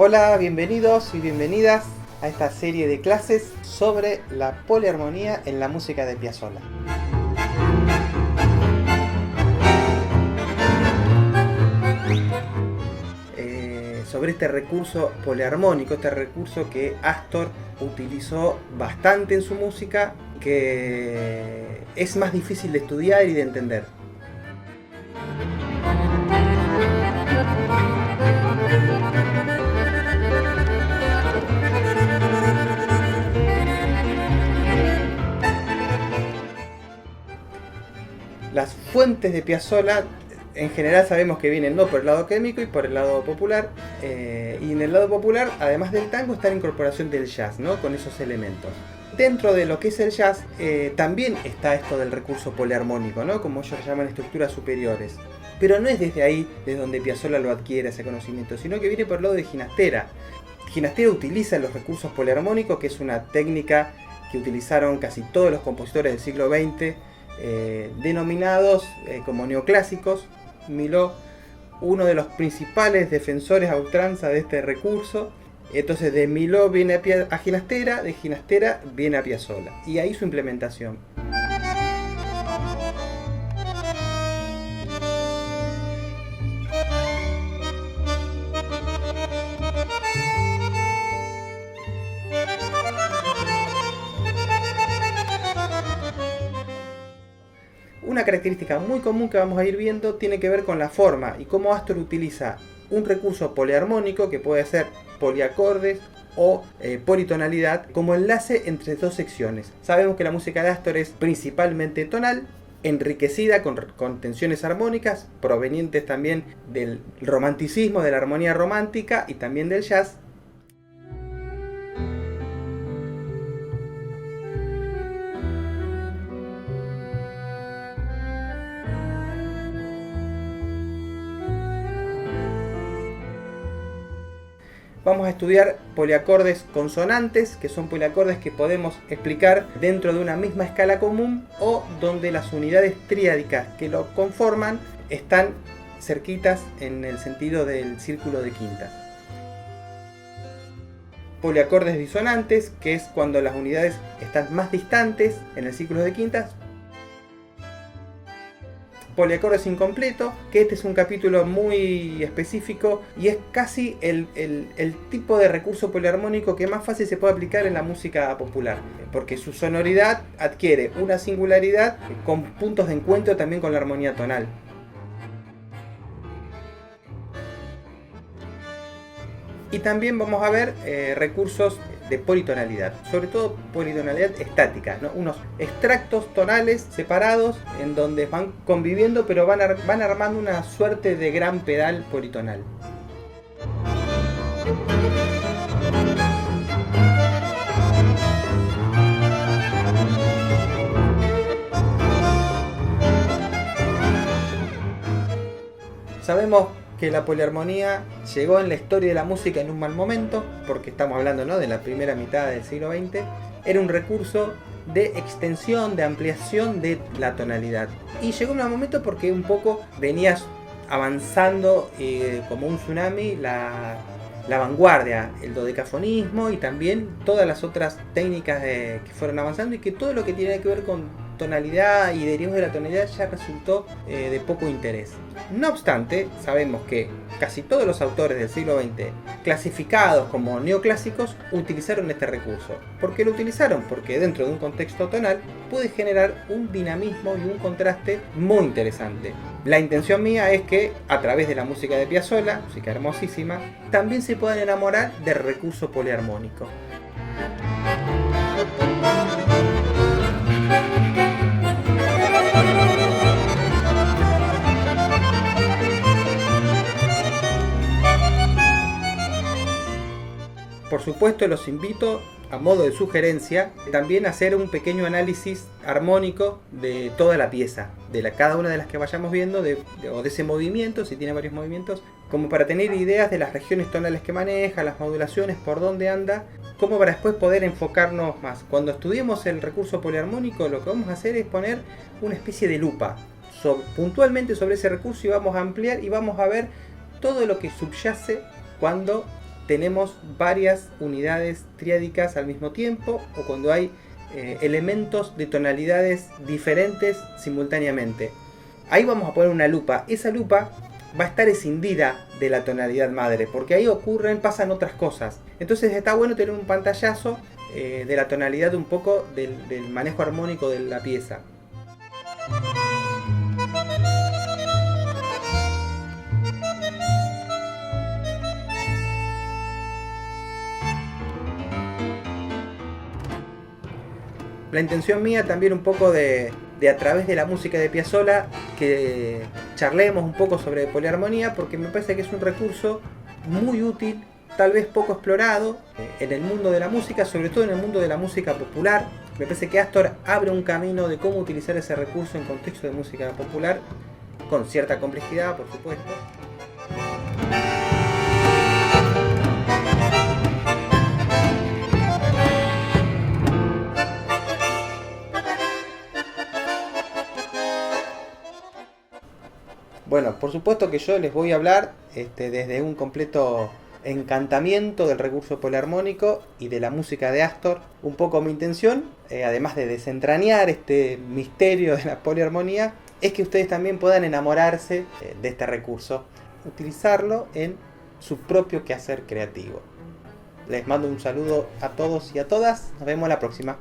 Hola, bienvenidos y bienvenidas a esta serie de clases sobre la poliarmonía en la música de Piazzolla. Sobre este recurso poliarmónico, este recurso que Astor utilizó bastante en su música, que es más difícil de estudiar y de entender. Las fuentes de Piazzolla en general sabemos que vienen no por el lado académico y por el lado popular, y en el lado popular, además del tango, está la incorporación del jazz, ¿no? Con esos elementos. Dentro de lo que es el jazz, también está esto del recurso poliarmónico, ¿no? Como ellos llaman estructuras superiores. Pero no es desde ahí desde donde Piazzolla lo adquiere ese conocimiento, sino que viene por el lado de Ginastera. Ginastera utiliza los recursos poliarmónicos, que es una técnica que utilizaron casi todos los compositores del siglo XX, denominados como neoclásicos. Milhaud, uno de los principales defensores a ultranza de este recurso. Entonces de Milhaud viene a Ginastera, de Ginastera viene a Piazzolla, y ahí su implementación. Una característica muy común que vamos a ir viendo tiene que ver con la forma y cómo Astor utiliza un recurso poliarmónico, que puede ser poliacordes o politonalidad, como enlace entre dos secciones. Sabemos que la música de Astor es principalmente tonal, enriquecida con tensiones armónicas provenientes también del romanticismo, de la armonía romántica y también del jazz. Vamos a estudiar poliacordes consonantes, que son poliacordes que podemos explicar dentro de una misma escala común o donde las unidades triádicas que lo conforman están cerquitas en el sentido del círculo de quintas. Poliacordes disonantes, que es cuando las unidades están más distantes en el círculo de quintas. Poliacordes incompletos, que este es un capítulo muy específico y es casi el tipo de recurso poliarmónico que más fácil se puede aplicar en la música popular, porque su sonoridad adquiere una singularidad con puntos de encuentro también con la armonía tonal. Y también vamos a ver recursos de politonalidad, sobre todo politonalidad estática, ¿no? Unos extractos tonales separados en donde van conviviendo, pero van armando una suerte de gran pedal politonal. Sabemos que la poliarmonía llegó en la historia de la música en un mal momento, porque estamos hablando, ¿no?, de la primera mitad del siglo XX. Era un recurso de extensión, de ampliación de la tonalidad. Y llegó en un momento porque un poco venías avanzando como un tsunami la vanguardia, el dodecafonismo y también todas las otras técnicas que fueron avanzando, y que todo lo que tiene que ver con tonalidad y derivados de la tonalidad ya resultó de poco interés. No obstante, sabemos que casi todos los autores del siglo XX, clasificados como neoclásicos, utilizaron este recurso. ¿Por qué lo utilizaron? Porque dentro de un contexto tonal puede generar un dinamismo y un contraste muy interesante. La intención mía es que a través de la música de Piazzolla, música hermosísima, también se puedan enamorar del recurso poliarmónico. Por supuesto, los invito, a modo de sugerencia, también a hacer un pequeño análisis armónico de toda la pieza, cada una de las que vayamos viendo, o de ese movimiento, si tiene varios movimientos, como para tener ideas de las regiones tonales que maneja, las modulaciones, por dónde anda, como para después poder enfocarnos más. Cuando estudiemos el recurso poliarmónico, lo que vamos a hacer es poner una especie de lupa puntualmente sobre ese recurso, y vamos a ampliar y vamos a ver todo lo que subyace cuando tenemos varias unidades triádicas al mismo tiempo, o cuando hay elementos de tonalidades diferentes simultáneamente. Ahí vamos a poner una lupa. Esa lupa va a estar escindida de la tonalidad madre, porque ahí pasan otras cosas. Entonces está bueno tener un pantallazo de la tonalidad, un poco del manejo armónico de la pieza. La intención mía también un poco de a través de la música de Piazzolla que charlemos un poco sobre poliarmonía, porque me parece que es un recurso muy útil, tal vez poco explorado en el mundo de la música, sobre todo en el mundo de la música popular. Me parece que Astor abre un camino de cómo utilizar ese recurso en contexto de música popular, con cierta complejidad, por supuesto. Bueno, por supuesto que yo les voy a hablar desde un completo encantamiento del recurso poliarmónico y de la música de Astor. Un poco mi intención, además de desentrañar este misterio de la poliarmonía, es que ustedes también puedan enamorarse de este recurso, utilizarlo en su propio quehacer creativo. Les mando un saludo a todos y a todas, nos vemos la próxima.